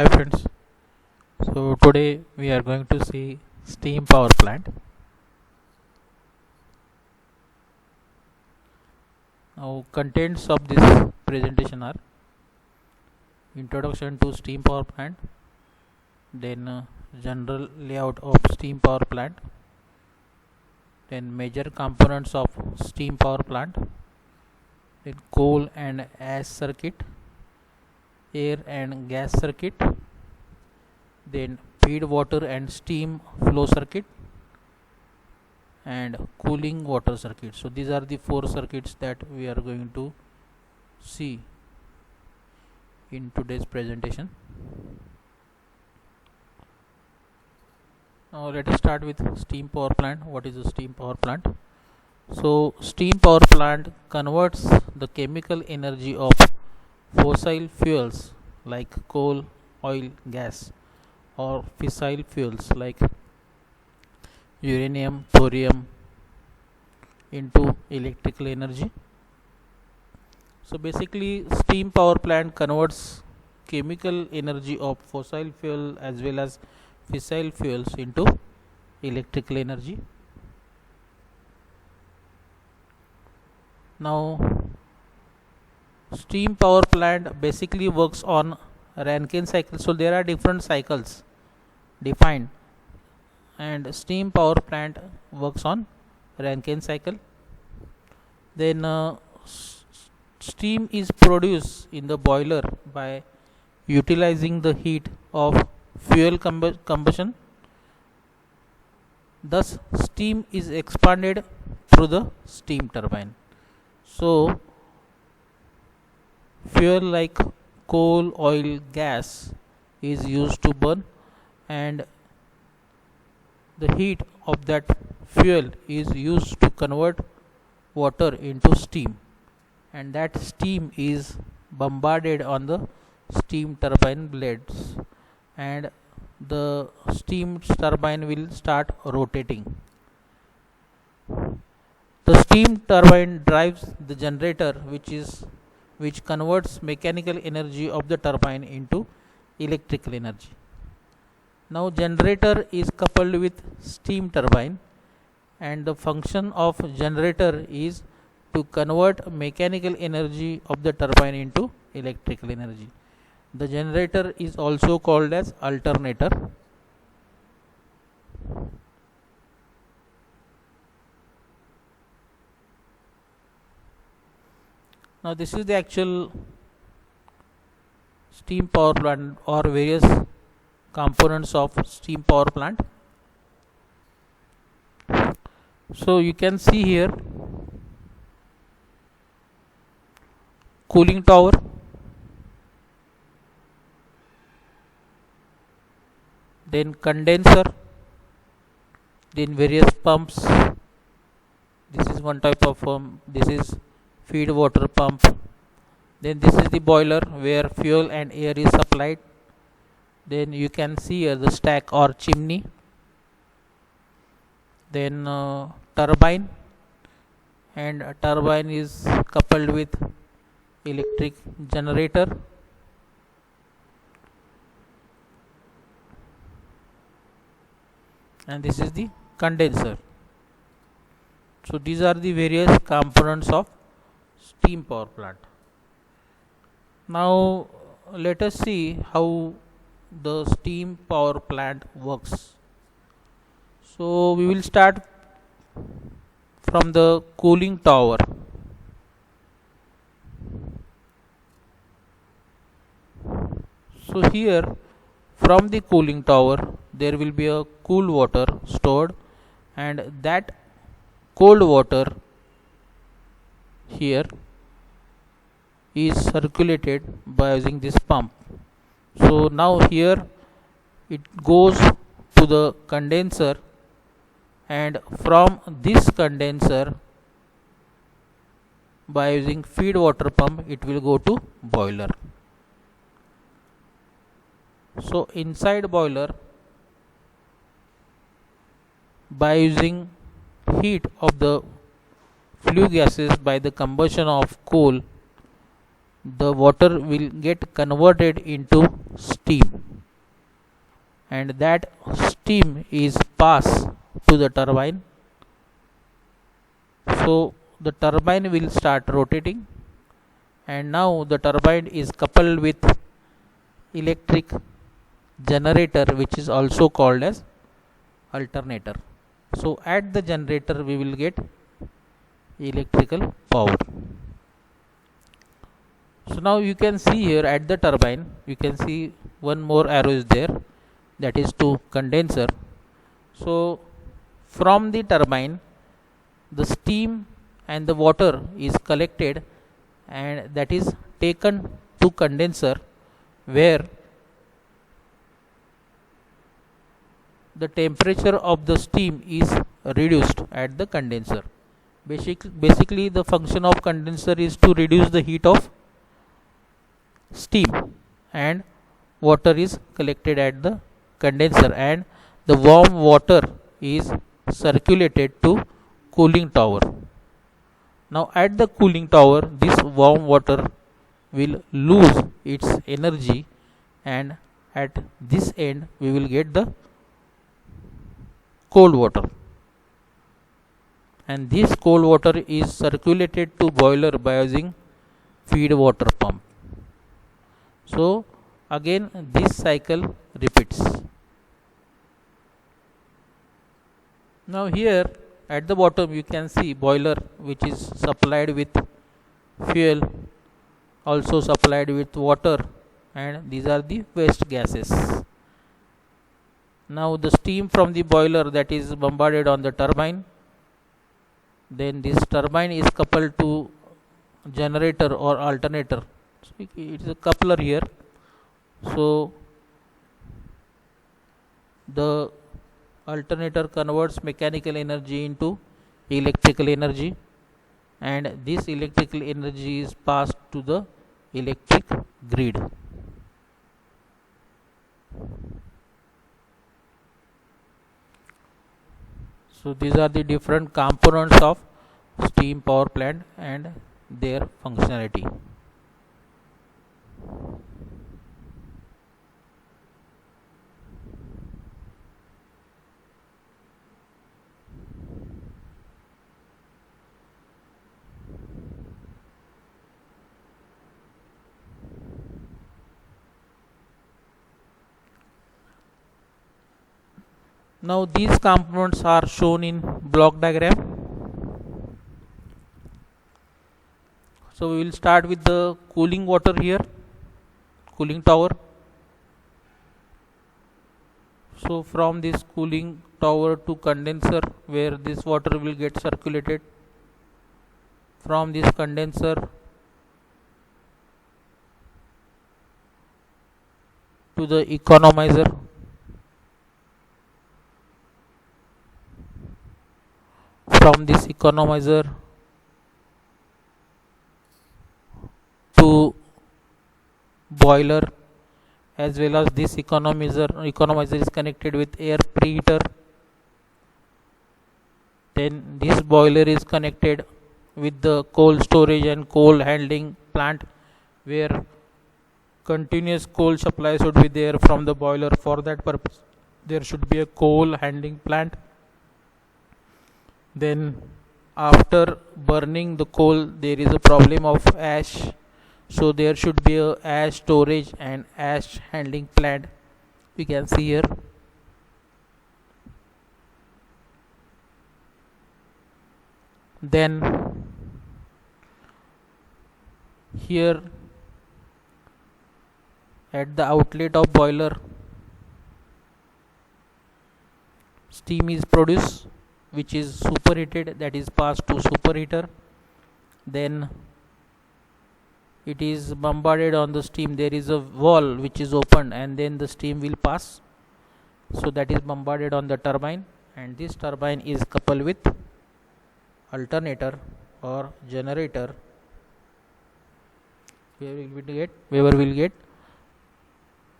Hi friends, so today we are going to see steam power plant. Now contents of this presentation are introduction to steam power plant, then general layout of steam power plant, then major components of steam power plant, then coal and ash circuit, air and gas circuit, then feed water and steam flow circuit, and cooling water circuit. So these are the four circuits that we are going to see in today's presentation. Now let us start with steam power plant. What is a steam power plant? So steam power plant converts the chemical energy of fossil fuels like coal, oil, gas, or fissile fuels like uranium, thorium into electrical energy. So basically steam power plant converts chemical energy of fossil fuel as well as fissile fuels into electrical energy. Now steam power plant basically works on Rankine cycle. So there are different cycles defined, and steam power plant works on Rankine cycle. Then steam is produced in the boiler by utilizing the heat of fuel combustion. Thus steam is expanded through the steam turbine. So fuel like coal, oil, gas is used to burn, and the heat of that fuel is used to convert water into steam, and that steam is bombarded on the steam turbine blades, and the steam turbine will start rotating. The steam turbine drives the generator which converts mechanical energy of the turbine into electrical energy. Now generator is coupled with steam turbine, and the function of generator is to convert mechanical energy of the turbine into electrical energy. The generator is also called as alternator. Now this is the actual steam power plant or various components of steam power plant. So you can see here cooling tower, then condenser, then various pumps. This is one type of this is feed water pump. Then this is the boiler where fuel and air is supplied. Then you can see here the stack or chimney. Then turbine, and a turbine is coupled with electric generator. And this is the condenser. So these are the various components of steam power plant. Now let us see how the steam power plant works. So we will start from the cooling tower. So here from the cooling tower there will be a cool water stored, and that cold water here is circulated by using this pump. So now here it goes to the condenser, and from this condenser by using feed water pump it will go to boiler. So inside boiler, by using heat of the flue gases by the combustion of coal, the water will get converted into steam. and that steam is passed to the turbine. So the turbine will start rotating, and now the turbine is coupled with electric generator, which is also called as alternator. So at the generator we will get electrical power. So now you can see here at the turbine, you can see one more arrow is there, that is to condenser. So from the turbine the steam and the water is collected and that is taken to condenser, where the temperature of the steam is reduced at the condenser. Basically the function of condenser is to reduce the heat of steam, and water is collected at the condenser, and the warm water is circulated to cooling tower. Now at the cooling tower this warm water will lose its energy, and at this end we will get the cold water, and this cold water is circulated to boiler by using feed water pump. So again this cycle repeats. Now here at the bottom you can see boiler which is supplied with fuel, also supplied with water, and these are the waste gases. Now the steam from the boiler that is bombarded on the turbine, then this turbine is coupled to generator or alternator. So it is a coupler here. So the alternator converts mechanical energy into electrical energy, and this electrical energy is passed to the electric grid. So these are the different components of steam power plant and their functionality. Now these components are shown in block diagram. So we will start with the cooling water here, cooling tower. So from this cooling tower to condenser, where this water will get circulated. From this condenser to the economizer. From this economizer to boiler, as well as this economizer is connected with air preheater. Then this boiler is connected with the coal storage and coal handling plant, where continuous coal supply should be there from the boiler. For that purpose there should be a coal handling plant. Then after burning the coal there is a problem of ash, so there should be a ash storage and ash handling plant, we can see here. Then here at the outlet of boiler, steam is produced which is superheated, that is passed to superheater. Then it is bombarded on the steam, there is a valve which is opened, and then the steam will pass, so that is bombarded on the turbine, and this turbine is coupled with alternator or generator, where we will get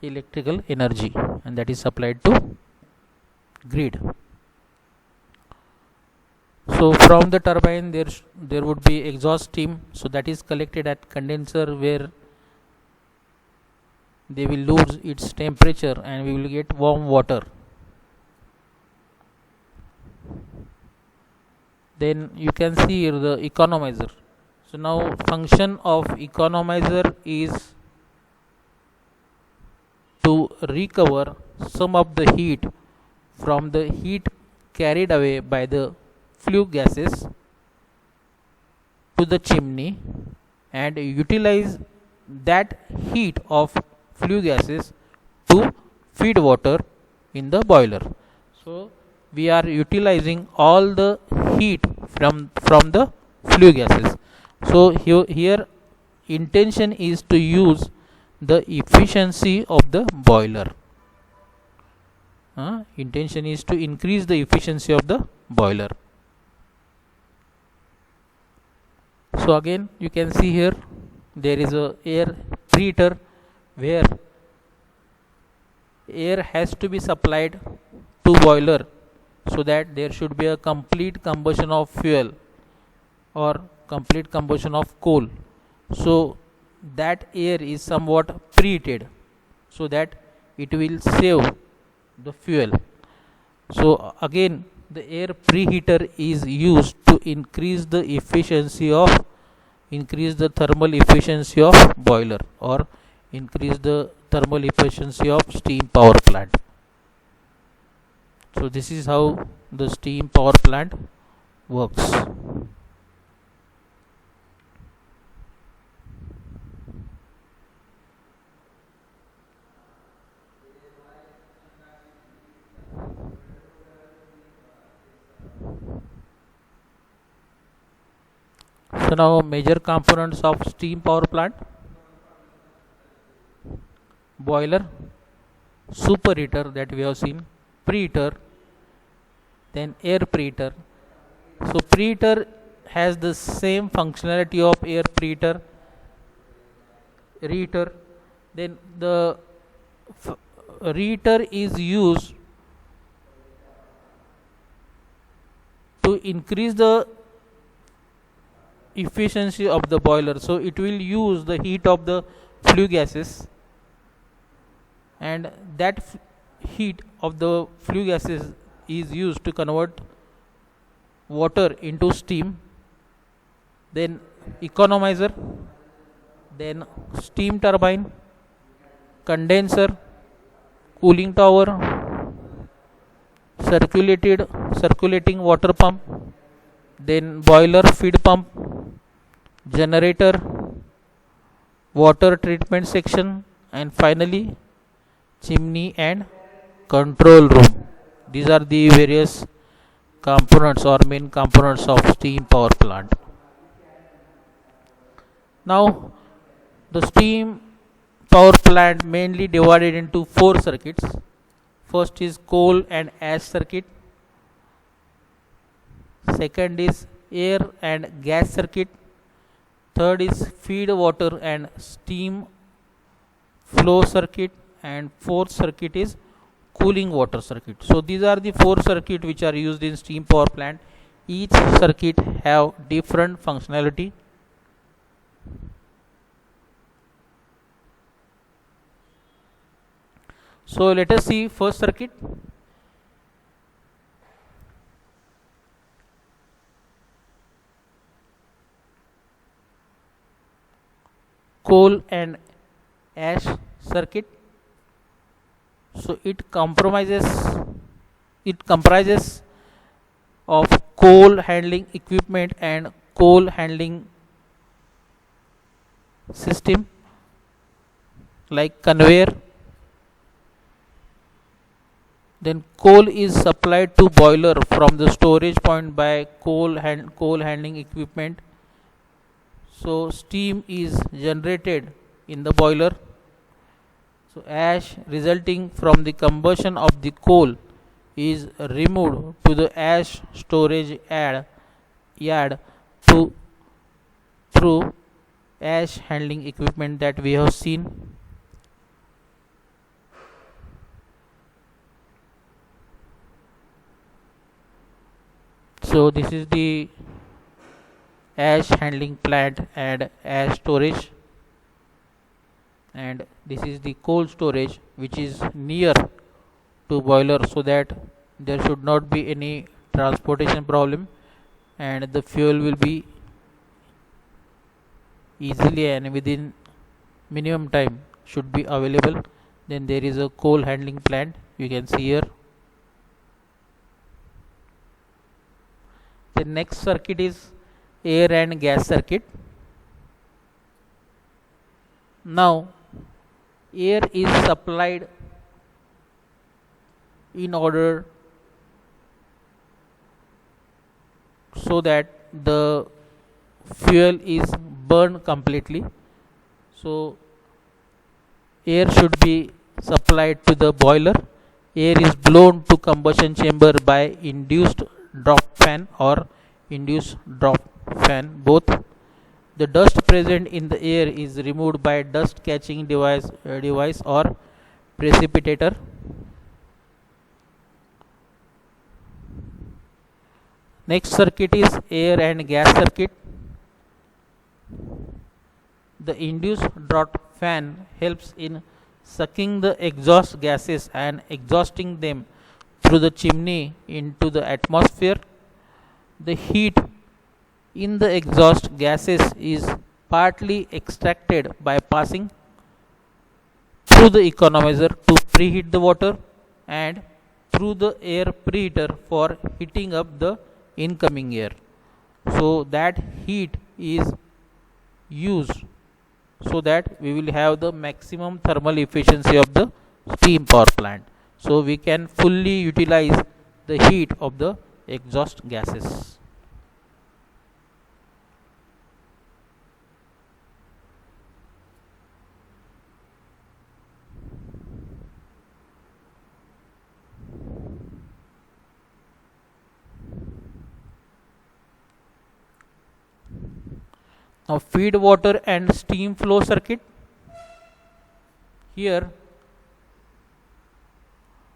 electrical energy, and that is supplied to grid. So from the turbine there would be exhaust steam, so that is collected at condenser, where they will lose its temperature and we will get warm water. Then you can see here the economizer. So now function of economizer is to recover some of the heat from the heat carried away by the flue gases to the chimney and utilize that heat of flue gases to feed water in the boiler. So we are utilizing all the heat from the flue gases. So here intention is to use the efficiency of the boiler. Intention is to increase the efficiency of the boiler. So again you can see here there is a air preheater where air has to be supplied to boiler so that there should be a complete combustion of fuel or complete combustion of coal. So that air is somewhat preheated so that it will save the fuel. So again the air preheater is used to increase the thermal efficiency of boiler or increase the thermal efficiency of steam power plant. So this is how the steam power plant works. So now major components of steam power plant: boiler, superheater that we have seen, preheater, then air preheater. So preheater has the same functionality of air preheater, reheater. Then the reheater is used to increase the efficiency of the boiler. So it will use the heat of the flue gases, and that heat of the flue gases is used to convert water into steam. Then economizer, then steam turbine, condenser, cooling tower, circulating water pump, then boiler feed pump, generator, water treatment section, and finally chimney and control room. These are the various components or main components of steam power plant. Now the steam power plant mainly divided into 4 circuits. First is coal and ash circuit. Second is air and gas circuit. Third is feed water and steam flow circuit, and fourth circuit is cooling water circuit. So these are the 4 circuits which are used in steam power plant. Each circuit have different functionality. So let us see first circuit. Coal and ash circuit. So it comprises of coal handling equipment and coal handling system like conveyor. Then coal is supplied to boiler from the storage point by coal handling equipment. So steam is generated in the boiler. So ash resulting from the combustion of the coal is removed to the ash storage yard through ash handling equipment that we have seen. So this is the ash handling plant and ash storage. and this is the cold storage which is near to boiler, so that there should not be any transportation problem and the fuel will be easily and within minimum time should be available. Then there is a coal handling plant, you can see here. The next circuit is air and gas circuit. Now air is supplied in order so that the fuel is burned completely. So air should be supplied to the boiler. Air is blown to combustion chamber by induced draft fan or induced draft fan both. The dust present in the air is removed by dust catching device or precipitator. Next circuit is air and gas circuit. The induced draught fan helps in sucking the exhaust gases and exhausting them through the chimney into the atmosphere. The heat in the exhaust gases is partly extracted by passing through the economizer to preheat the water and through the air preheater for heating up the incoming air. So that heat is used so that we will have the maximum thermal efficiency of the steam power plant. So we can fully utilize the heat of the exhaust gases. Now feed water and steam flow circuit. Here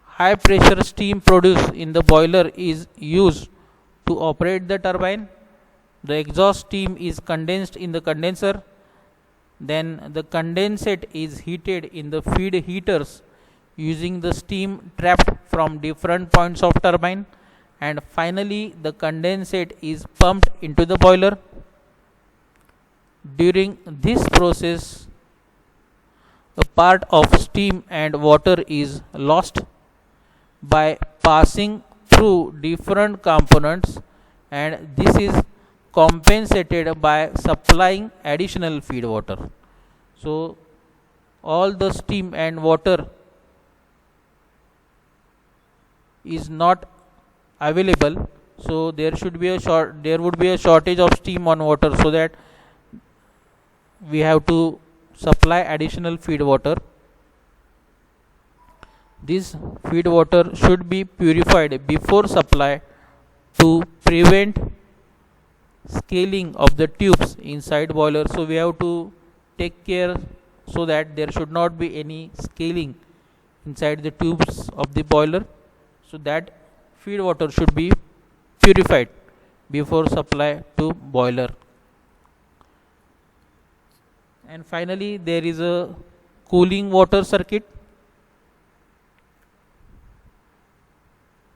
high pressure steam produced in the boiler is used to operate the turbine. The exhaust steam is condensed in the condenser. Then the condensate is heated in the feed heaters using the steam trapped from different points of turbine, and finally the condensate is pumped into the boiler. During this process, a part of steam and water is lost by passing through different components, and this is compensated by supplying additional feed water. So all the steam and water is not available, so there would be a shortage of steam on water, so that we have to supply additional feed water. This feed water should be purified before supply to prevent scaling of the tubes inside boiler. So we have to take care so that there should not be any scaling inside the tubes of the boiler. So that feed water should be purified before supply to boiler. And finally there is a cooling water circuit.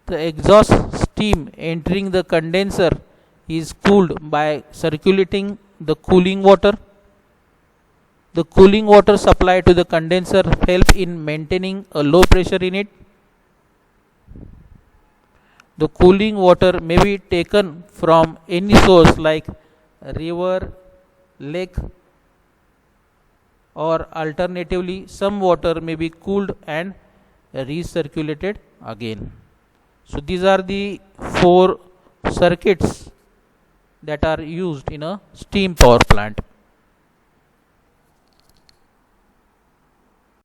The exhaust steam entering the condenser is cooled by circulating the cooling water. The cooling water supply to the condenser help in maintaining a low pressure in it. The cooling water may be taken from any source like river, lake, or alternatively some water may be cooled and recirculated again. So these are the 4 circuits that are used in a steam power plant.